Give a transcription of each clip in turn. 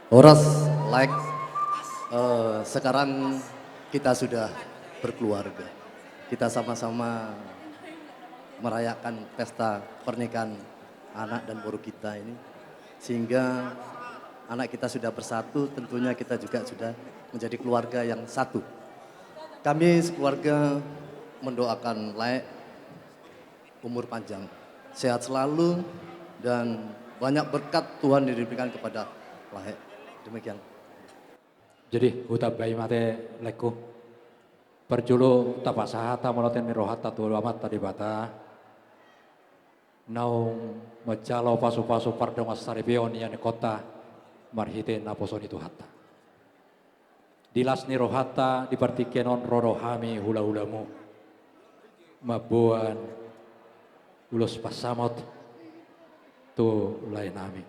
Horas, like, sekarang kita sudah berkeluarga. Kita sama-sama merayakan pesta pernikahan anak dan baru kita ini. Sehingga anak kita sudah bersatu, tentunya kita juga sudah menjadi keluarga yang satu. Kami sekeluarga mendoakan Laek umur panjang, sehat selalu, dan banyak berkat Tuhan diberikan kepada Laek. Demikian. Jadi huta bayi mate leku perjulu tapasahata moloten mirohata tu amat tadi bata naung majalo pasu-pasu pardong asaripion yani kota marhite naposon itu hatta dilas ni rohata dipartikenon rorohami hula-hulamu mabuan ulus pasamot tu lain nami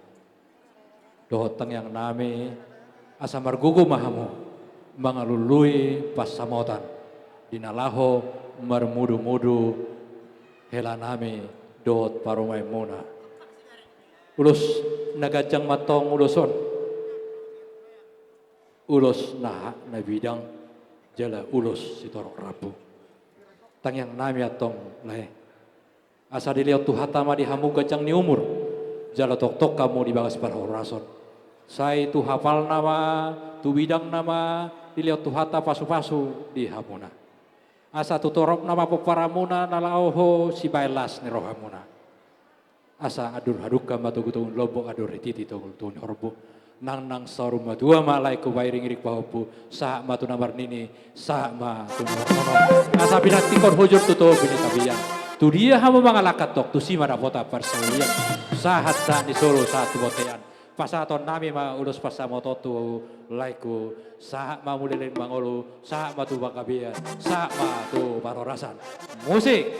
dohoteng yang nami asa margugu mahamu mangalului pasamotan dinalaho marmudu-mudu helanami dot parumai muna ulus nagajang matong uluson ulus nah na bidang jala ulus sitorok rabu tang yang nami atong lae asa dilihat tuhatama dihamu gajang ni umur jala tok-tok kamu dibagas parhorason sai tu hafal nama, tu bidang nama, dilihat tu hata pasu-pasu di hamuna. Asa tu torok nama peparamuna nalaoho si bailas ni rohamuna. Asa adur haduka matu gutung lobok adur hititi tongul tuh horbu. Nang sarum madua malai ku bairing irik pahopu sah matu namar nini sah matu namar asa binat tikor hujur tuto bini kabiyan. Tu dia hamu mangalakat tok tu si marapota persaulian sahat sah ni solo satu botean. Pasaton nami ma ulus pasamoto tu laiku saat ma mulilin mangolu saat ma tu bakabian saat ma tu parorasan musik.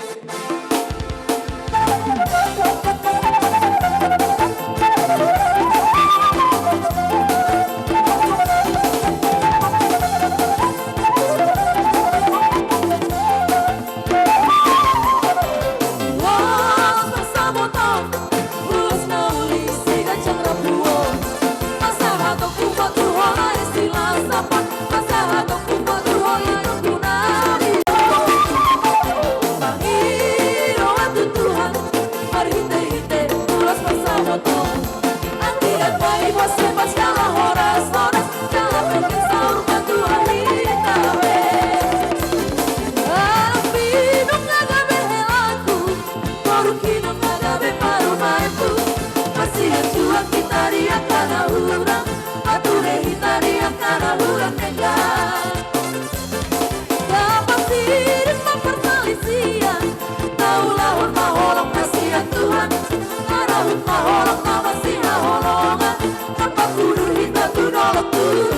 Apa guru hita tu nolok tu